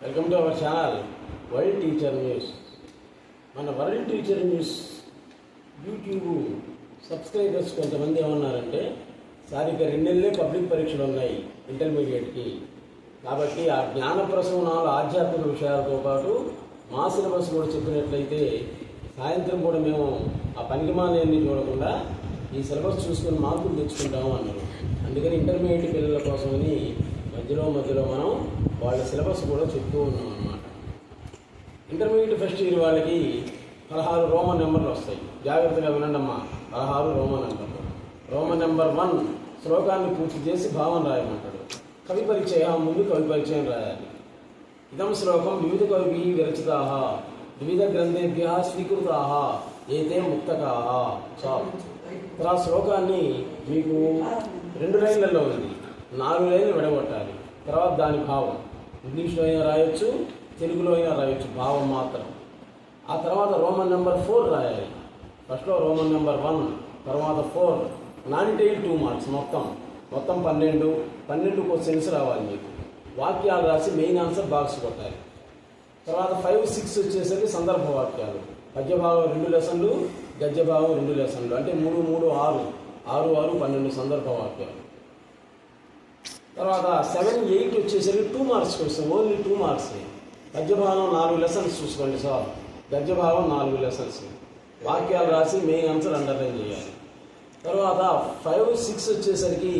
Welcome to our channel world teacher news. మన world teacher news YouTube subscribers కొంతమంది ఏమన్నారంటే, sir ఇక 2 నెలలే పబ్లిక్ పరీక్షలు ఉన్నాయి ఇంటర్మీడియట్కి, కాబట్టి ఆ జ్ఞాన ప్రసూనాలు ఆధ్యాత్మిక విషయాలతో పాటు మా సిలబస్ కూడా చెప్పినట్లయితే సాయంత్రం కూడా మేము ఆ పనికిమాలని చూడకుండా ఈ సిలబస్ చూసుకొని మార్కులు తెచ్చుకుంటాము అన్నారు. అందుకని ఇంటర్మీడియట్ పిల్లల కోసమని మధ్యలో మనం వాళ్ళ సిలబస్ కూడా చెప్తూ ఉన్నాం అన్నమాట. ఇంటర్మీడియట్ ఫస్ట్ ఇయర్ వాళ్ళకి 16 రోమన్ నెంబర్లు వస్తాయి. జాగ్రత్తగా వినండి అమ్మా. 16 రోమన్ నెంబర్లు. రోమన్ నెంబర్ 1 శ్లోకాన్ని పూర్తి చేసి భావం రాయమంటాడు. కవి పరిచయం ముందు కవి పరిచయం రాయాలి. ఇదం శ్లోకం వివిధ కవి విరచితా వివిధ గ్రంథేభ్య స్వీకృతా ఏతే ముక్తకా. చాలు. ఆ శ్లోకాన్ని మీకు 2 లైన్లలో ఉంది, 4 లైన్లు విడగొట్టాలి. తర్వాత దాని భావం ఇంగ్లీష్లో అయినా రాయొచ్చు, తెలుగులో అయినా రాయొచ్చు, భావం మాత్రం. ఆ తర్వాత రోమన్ నెంబర్ 4 రాయాలి. ఫస్ట్లో రోమన్ నెంబర్ 1, తర్వాత 4. Non-detail 2 marks. మొత్తం 12 క్వశ్చన్స్ రావాలి మీకు. వాక్యాలు రాసి మెయిన్ ఆన్సర్ బాక్స్ కొట్టాలి. తర్వాత 5, 6 వచ్చేసరికి సందర్భ వాక్యాలు. పద్యభాగం 2 లెసన్లు, గద్యభాగం 2 లెసన్లు, అంటే 3, 3, 6, 6, 12 సందర్భ వాక్యాలు. తర్వాత 7, 8 వచ్చేసరికి 2 మార్క్స్ వస్తాయి, ఓన్లీ 2 మార్క్స్. గద్యభాగం 4 లెసన్స్ చూసుకోండి సార్, గద్యభాగం 4 లెసన్స్. వాక్యాలు రాసి మెయిన్ ఆన్సర్ అండర్లైన్ చేయాలి. తర్వాత 5, 6 వచ్చేసరికి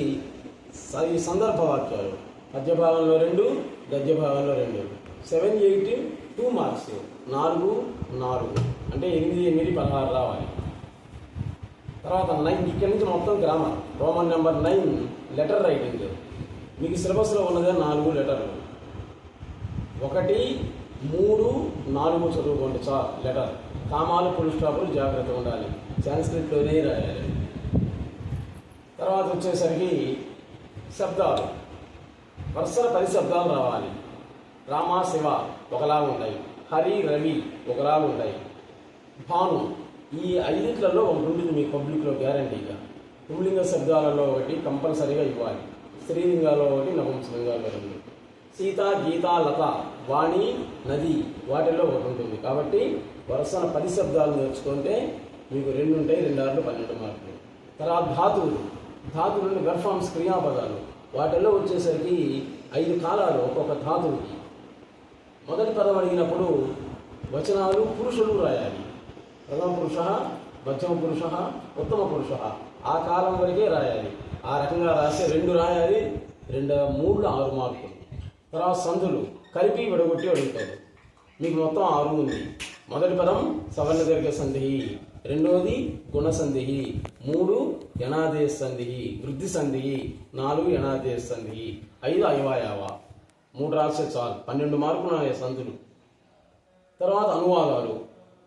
సందర్భ వాక్యాలు. పద్యభాగంలో 2, గద్యభాగంలో 2. 7, 8 2 మార్క్స్, 4, 4 అంటే 8, 16 రావాలి. తర్వాత 9 ఇక్కడి నుంచి మొత్తం grammar. Roman number 9 letter writing. మీకు సిలబస్లో ఉన్నదే 4 లెటర్లు. 1, 3, 4 చదువుకోండి చాలు. లెటర్ కామాలు ఫుల్ స్టాపులు జాగ్రత్తగా ఉండాలి, సాంస్క్రిట్లోనే రాయాలి. తర్వాత వచ్చేసరికి శబ్దాలు, వరుసల 10 శబ్దాలు రావాలి. రామ, శివ ఒకలాగా ఉంటాయి, హరి, రవి ఒకలాగా ఉంటాయి, భాను ఈ 5 ఒకటి ఉంటుంది మీకు పబ్లిక్లో గ్యారంటీగా. పుంలింగ శబ్దాలలో 1 కంపల్సరీగా ఇవ్వాలి, స్త్రీలింగాలో 1, నపుంసలింగాల్లో 2. సీత, గీత, లత, వాణి, నది వాటిల్లో 1 ఉంటుంది. కాబట్టి వరుసన 10 శబ్దాలు నేర్చుకుంటే మీకు 2 ఉంటాయి, 2, 6, 12 మార్కులు. తర్వాత ధాతువులు వెర్ఫామ్స్ క్రియాపదాలు. వాటిల్లో వచ్చేసరికి 5 కాలాలు ఒక్కొక్క ధాతువుకి. మొదటి పదం అడిగినప్పుడు వచనాలు పురుషులు రాయాలి. ప్రథమ పురుష, మధ్యమ పురుష, ఉత్తమ పురుష ఆ కాలం వరకే రాయాలి. ఆ రకంగా రాస్తే 2 రాయాలి, 2, 3, 6 మార్కులు. తర్వాత సంధులు కలిపి విడగొట్టి అడుగుతారు. మీకు మొత్తం 6 ఉంది. మొదటి పదం సవర్ణ దీర్ఘ సంధి, 2వది గుణ సంధి, 3 యనాదేశ సంధి, వృద్ధి సంధి, 4 యనాదేశ సంధి, 5 అయవాయావ. 3 రాస్తే చాలు, 12 మార్కులు సంధులు. తర్వాత అనువాదాలు,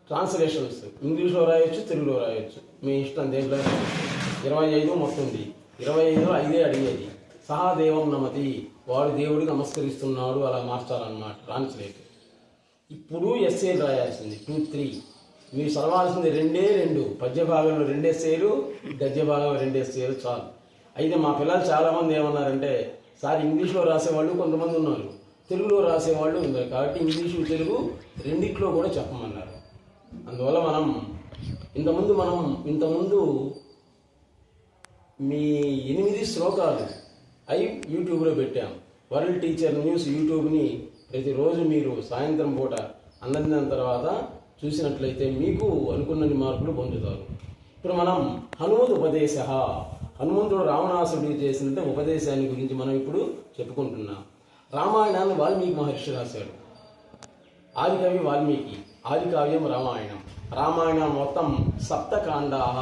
ట్రాన్స్లేషన్స్. ఇంగ్లీష్లో రాయొచ్చు, తెలుగులో రాయొచ్చు, మీ ఇష్టం దేంట్లో. 25 మొత్తం ఉంది. 25లో 5 అడిగేది. సహాదేవం నమతి, వాడు దేవుడికి నమస్కరిస్తున్నాడు, అలా మార్చాలన్నమాట ట్రాన్స్లేట్. ఇప్పుడు ఎస్ఏలు రాయాల్సింది 2, 3. మీరు చదవాల్సింది 2 పద్య భాగంలో 2 ఎస్ఏలు, గద్య భాగంలో 2 ఎస్ఏలు చాలు. అయితే మా పిల్లలు చాలామంది ఏమన్నారంటే, సార్ ఇంగ్లీష్లో రాసేవాళ్ళు కొంతమంది ఉన్నారు, తెలుగులో రాసేవాళ్ళు ఉన్నారు, కాబట్టి ఇంగ్లీషు తెలుగు రెండిట్లో కూడా చెప్పమన్నారు. అందువల్ల ఇంతకుముందు మీ 8 శ్లోకాలు యూట్యూబ్లో పెట్టాం. వరల్డ్ టీచర్ న్యూస్ యూట్యూబ్ని ప్రతిరోజు మీరు సాయంత్రం పూట అన్నం తర్వాత చూసినట్లయితే మీకు అనుకున్నన్ని మార్కులు పొందుతారు. ఇప్పుడు మనం హనుమంతుడు రావణాసురుడికి చేసిన ఉపదేశాన్ని గురించి మనం ఇప్పుడు చెప్పుకుంటున్నాం. రామాయణాన్ని వాల్మీకి మహర్షి రాశాడు. ఆది కవి వాల్మీకి, ఆది కావ్యం రామాయణం. రామాయణం మొత్తం 7 కాండాః,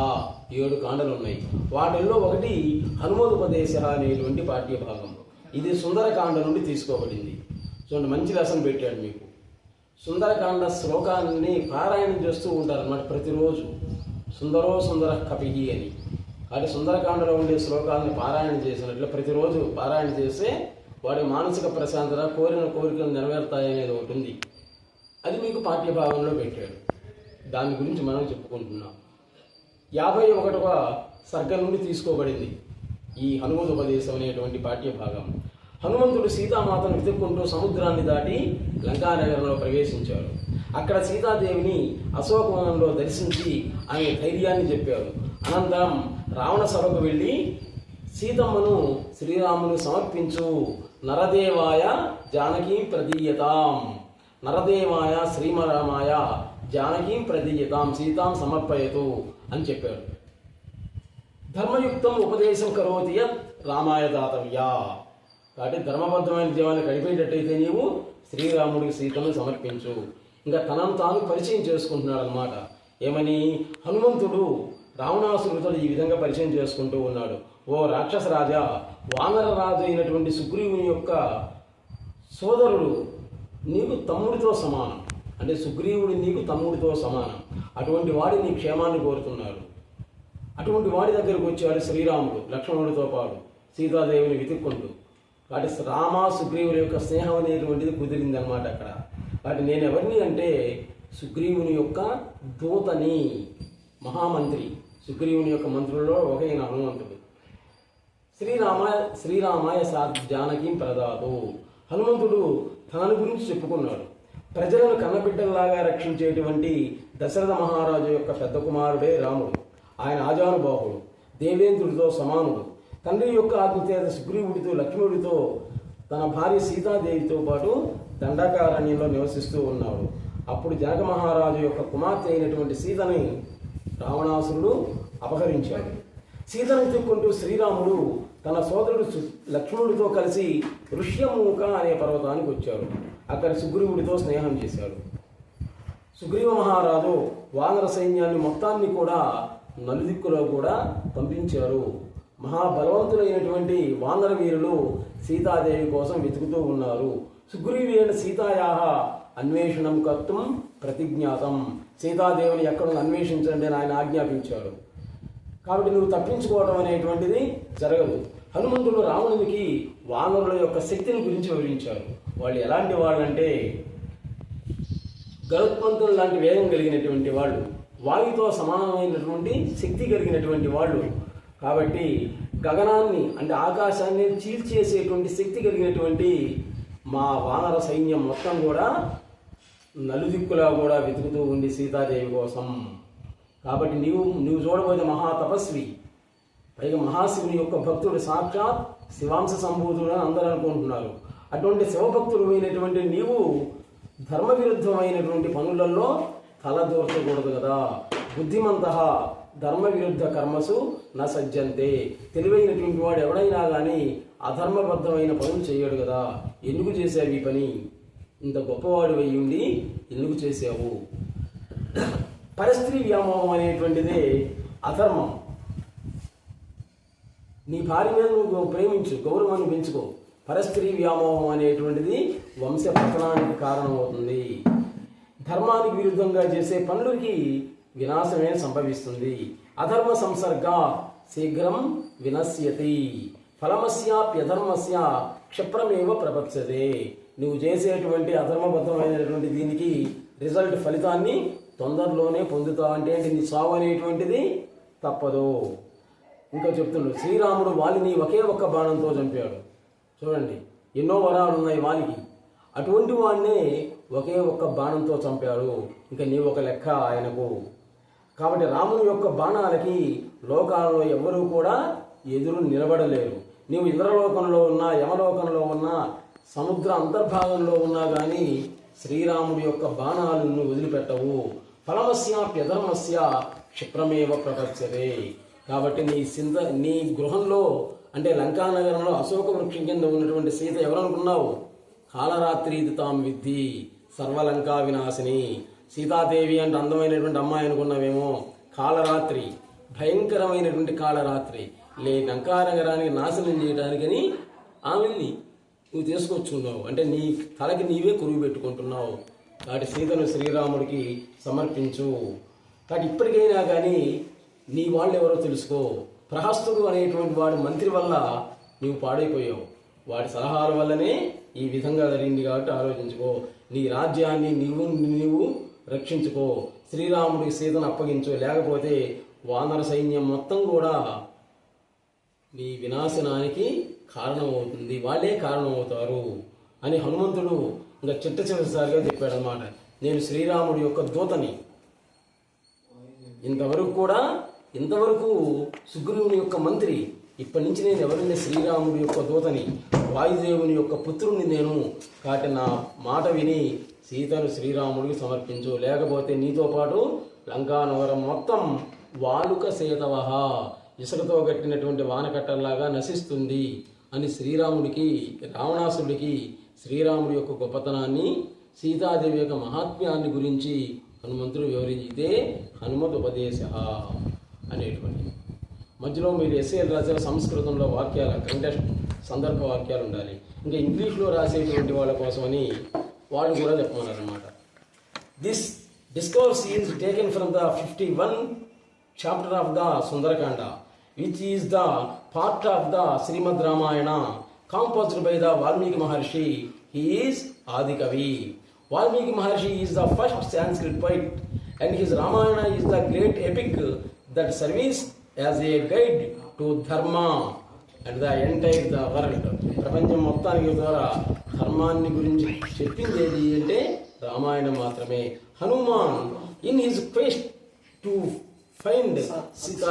7 కాండలు ఉన్నాయి. వాటిల్లో ఒకటి హనుమదుపదేశ అనేటువంటి పాఠ్యభాగం. ఇది సుందరకాండ నుండి తీసుకోబడింది. చూడండి, మంచి లెసన్ పెట్టాడు మీకు. సుందరకాండ శ్లోకాన్ని పారాయణం చేస్తూ ఉంటారు అన్నమాట ప్రతిరోజు. సుందర కపిహి అని. కాబట్టి సుందరకాండలో ఉండే శ్లోకాలని పారాయణ చేసినట్లు ప్రతిరోజు పారాయణ చేస్తే వాడి మానసిక ప్రశాంతత, కోరిన కోరికలు నెరవేరుతాయనేది ఒకటి ఉంది. అది మీకు పాఠ్యభాగంలో పెట్టాడు. దాని గురించి మనం చెప్పుకుంటున్నాం. 51వ సర్గ నుండి తీసుకోబడింది ఈ హనుమదుపదేశం అనేటువంటి పాఠ్యభాగం. హనుమంతుడు సీతామాతను వెతుక్కుంటూ సముద్రాన్ని దాటి లంకానగరంలో ప్రవేశించాడు. అక్కడ సీతాదేవిని అశోకవనంలో దర్శించి ఆమె ధైర్యాన్ని చెప్పాడు. అనంతరం రావణ సభకు వెళ్ళి సీతమ్మను శ్రీరాముని సమర్పించు, నరదేవాయ జానకీం ప్రదీయతాం, నరదేవాయ శ్రీమరామాయ జానకీం ప్రదీయతాం సీతాం సమర్పయతు అని చెప్పాడు. ధర్మయుక్తం ఉపదేశం కరోతి యత్ రామాయ దాతవ్యా. కాబట్టి ధర్మబద్ధమైన జీవాన్ని గడిపేటట్టయితే నీవు శ్రీరాముడికి సీతను సమర్పించు. ఇంకా తనను తాను పరిచయం చేసుకుంటున్నాడు అన్నమాట. ఏమని? హనుమంతుడు రావణాసురుడితో ఈ విధంగా పరిచయం చేసుకుంటూ ఉన్నాడు. ఓ రాక్షస రాజా, వానర రాజు అయినటువంటి సుగ్రీవుని యొక్క సోదరుడు నీకు తమ్ముడితో సమానం, అంటే సుగ్రీవుడు నీకు తమ్ముడితో సమానం. అటువంటి వాడి నీ క్షేమాన్ని కోరుతున్నాడు. అటువంటి వాడి దగ్గరకు వచ్చాడు శ్రీరాముడు లక్ష్మణుడితో పాటు సీతాదేవిని వెతుక్కుంటూ. కాబట్టి రామ సుగ్రీవుని యొక్క స్నేహం అనేటువంటిది కుదిరింది అనమాట అక్కడ. కాబట్టి నేను ఎవరిని అంటే సుగ్రీవుని యొక్క దూతని, మహామంత్రి, సుగ్రీవుని యొక్క మంత్రుల్లో ఒకైన హనుమంతుడు. శ్రీరామాయ జానకీం ప్రదాతు. హనుమంతుడు తనని గురించి చెప్పుకున్నాడు. ప్రజలను కన్నబిడ్డల్లాగా రక్షించేటువంటి దశరథ మహారాజు యొక్క పెద్ద కుమారుడే రాముడు. ఆయన ఆజానుబాహుడు, దేవేంద్రుడితో సమానుడు. తండ్రి యొక్క ఆజ్ఞచేత సుగ్రీవుడితో లక్ష్మణుడితో తన భార్య సీతాదేవితో పాటు దండకారణ్యంలో నివసిస్తూ ఉన్నాడు. అప్పుడు జనక మహారాజు యొక్క కుమార్తె అయినటువంటి సీతని రావణాసురుడు అపహరించాడు. సీతను ఎత్తుక్కుంటూ శ్రీరాముడు తన సోదరుడు లక్ష్మణుడితో కలిసి ఋష్యమూక అనే పర్వతానికి వచ్చాడు. అక్కడ సుగ్రీవుడితో స్నేహం చేశాడు. సుగ్రీవ మహారాజు వానర సైన్యాన్ని మొత్తాన్ని కూడా నలుదిక్కులో కూడా పంపించారు. మహాబలవంతులైనటువంటి వానర వీరులు సీతాదేవి కోసం వెతుకుతూ ఉన్నారు. సుగ్రీవేణ సీతాయాహ అన్వేషణం కర్తుం ప్రతిజ్ఞాతం. సీతాదేవిని ఎక్కడ అన్వేషించండి అని ఆయన ఆజ్ఞాపించాడు. కాబట్టి నువ్వు తప్పించుకోవడం అనేటువంటిది జరగదు. హనుమంతుడు రావణునికి వానరుల యొక్క శక్తిని గురించి వివరించారు. వాళ్ళు ఎలాంటి వాళ్ళంటే గరుత్మంతులు లాంటి వేగం కలిగినటువంటి వాళ్ళు, వాయుతో సమానమైనటువంటి శక్తి కలిగినటువంటి వాళ్ళు. కాబట్టి గగనాన్ని అంటే ఆకాశాన్ని చీల్చేసేటువంటి శక్తి కలిగినటువంటి మా వానర సైన్యం మొత్తం కూడా నలుదిక్కులా కూడా వెతుకుతూ ఉంది సీతాదేవి కోసం. కాబట్టి నువ్వు చూడబోయే మహాతపస్వి, పైగా మహాశివుని యొక్క భక్తుడు, సాక్షాత్ శివాంశ సంభూతుడు అని అందరూ అనుకుంటున్నారు. అటువంటి శివభక్తుడు అయినటువంటి నీవు ధర్మ విరుద్ధమైనటువంటి పనులలో తలదూర్చకూడదు కదా. బుద్ధిమంత ధర్మ విరుద్ధ కర్మసు నా సజ్జంతే. తెలివైనటువంటి వాడు ఎవడైనా కానీ అధర్మబద్ధమైన పనులు చేయడు కదా. ఎందుకు చేసావు ఈ పని? ఇంత గొప్పవాడు అయి ఉండి ఎందుకు చేసావు? పరస్త్రీ వ్యామోహం అనేటువంటిదే అధర్మం. నీ భార్య మీద నువ్వు ప్రేమించు, గౌరవాన్ని పెంచుకో. పరస్త్రీ వ్యామోహం అనేటువంటిది వంశ పతనానికి కారణమవుతుంది. ధర్మానికి విరుద్ధంగా చేసే పనులకి వినాశమే సంభవిస్తుంది. అధర్మ సంసర్గ శీఘ్రం వినశ్యతి, ఫలమస్యాప్యధర్మస్య క్షిప్రమేవ ప్రపచ్చతే. నువ్వు చేసేటువంటి అధర్మబద్ధమైనటువంటి దీనికి రిజల్ట్, ఫలితాన్ని తొందరలోనే పొందుతావు. అంటే నీ సావు అనేటువంటిది తప్పదు. ఇంకా చెప్తున్నాడు, శ్రీరాముడు వాలిని ఒకే ఒక్క బాణంతో చంపాడు. చూడండి, ఎన్నో వరాలు ఉన్నాయి వాలికి, అటువంటి వాడినే ఒకే ఒక్క బాణంతో చంపాడు. ఇంకా నీ ఒక లెక్క ఆయనకు. కాబట్టి రాముని యొక్క బాణాలకి లోకాలలో ఎవ్వరూ కూడా ఎదురు నిలబడలేరు. నీవు ఇంద్రలోకంలో ఉన్నా, యమలోకంలో ఉన్నా, సముద్ర అంతర్భాగంలో ఉన్నా కానీ శ్రీరాముడి యొక్క బాణాలను వదిలిపెట్టవు. ఫలమస్యాప్యధర్మస్య క్షిప్రమేవ ప్రపచ్చతే. కాబట్టి నీ గృహంలో అంటే లంకానగరంలో అశోక వృక్షం కింద ఉన్నటువంటి సీత ఎవరనుకున్నావు? కాలరాత్రి తాం విద్ధి సర్వలంకా వినాశిని. సీతాదేవి అంటే అందమైనటువంటి అమ్మాయి అనుకున్నావేమో, కాలరాత్రి, భయంకరమైనటువంటి కాలరాత్రి లంకానగరానికి నాశనం చేయడానికని ఆమెల్ని నువ్వు తీసుకొచ్చున్నావు. అంటే నీ తలకి నీవే కురుగు పెట్టుకుంటున్నావు. కాబట్టి సీతను శ్రీరాముడికి సమర్పించు. కాబట్టి ఇప్పటికైనా కానీ నీ వాళ్ళు ఎవరో తెలుసుకో. ప్రహస్తుడు అనేటువంటి వాడి మంత్రి వల్ల నీవు పాడైపోయావు. వాడి సలహాల వల్లనే ఈ విధంగా జరిగింది. కాబట్టి ఆలోచించుకో. నీ రాజ్యాన్ని నీవు రక్షించుకో. శ్రీరాముడికి సీతను అప్పగించు. లేకపోతే వానర సైన్యం మొత్తం కూడా నీ వినాశనానికి కారణమవుతుంది, వాళ్ళే కారణమవుతారు అని హనుమంతుడు ఇంకా చిట్ట చివరిసారిగా చెప్పాడు అనమాట. నేను శ్రీరాముడి యొక్క దూతని. ఇంతవరకు సుగ్రీవుని యొక్క మంత్రి, ఇప్పటి నుంచి నేను ఎవరిని శ్రీరాముడి యొక్క దూతని, వాయుదేవుని యొక్క పుత్రుణ్ణి నేను, కాబట్టి నా మాట విని సీతను శ్రీరాముడికి సమర్పించు, లేకపోతే నీతో పాటు లంకానగరం మొత్తం వాలుక సేతవహ, ఇసుకతో కట్టినటువంటి వానకట్టంలాగా నశిస్తుంది అని రావణాసుడికి శ్రీరాముడి యొక్క గొప్పతనాన్ని, సీతాదేవి యొక్క మహాత్మ్యాన్ని గురించి హనుమంతుడు వివరించితే హనుమత్ ఉపదేశ అనేటువంటి. మధ్యలో మీరు ఎస్ఏలు రాసిన సంస్కృతంలో వాక్యాల కంటెస్ట్ సందర్భ వాక్యాలు ఉండాలి. ఇంకా ఇంగ్లీష్లో రాసేటువంటి వాళ్ళ కోసమని వాళ్ళు కూడా చెప్పమన్నారన్నమాట. This discourse is taken from the 51 chapter of the Sundarakanda, which is the part of the Srimad Ramayana, composed by the Valmiki Maharshi. He is Adikavi. Valmiki Maharshi is the first Sanskrit poet, and his Ramayana is the great epic that serves as a guide to dharma and the entire the world. ప్రపంచం మొత్తానికి ద్వారా ధర్మాన్ని గురించి చెప్పింది ఏది అంటే రామాయణం మాత్రమే. Hanuman in his quest to find Sita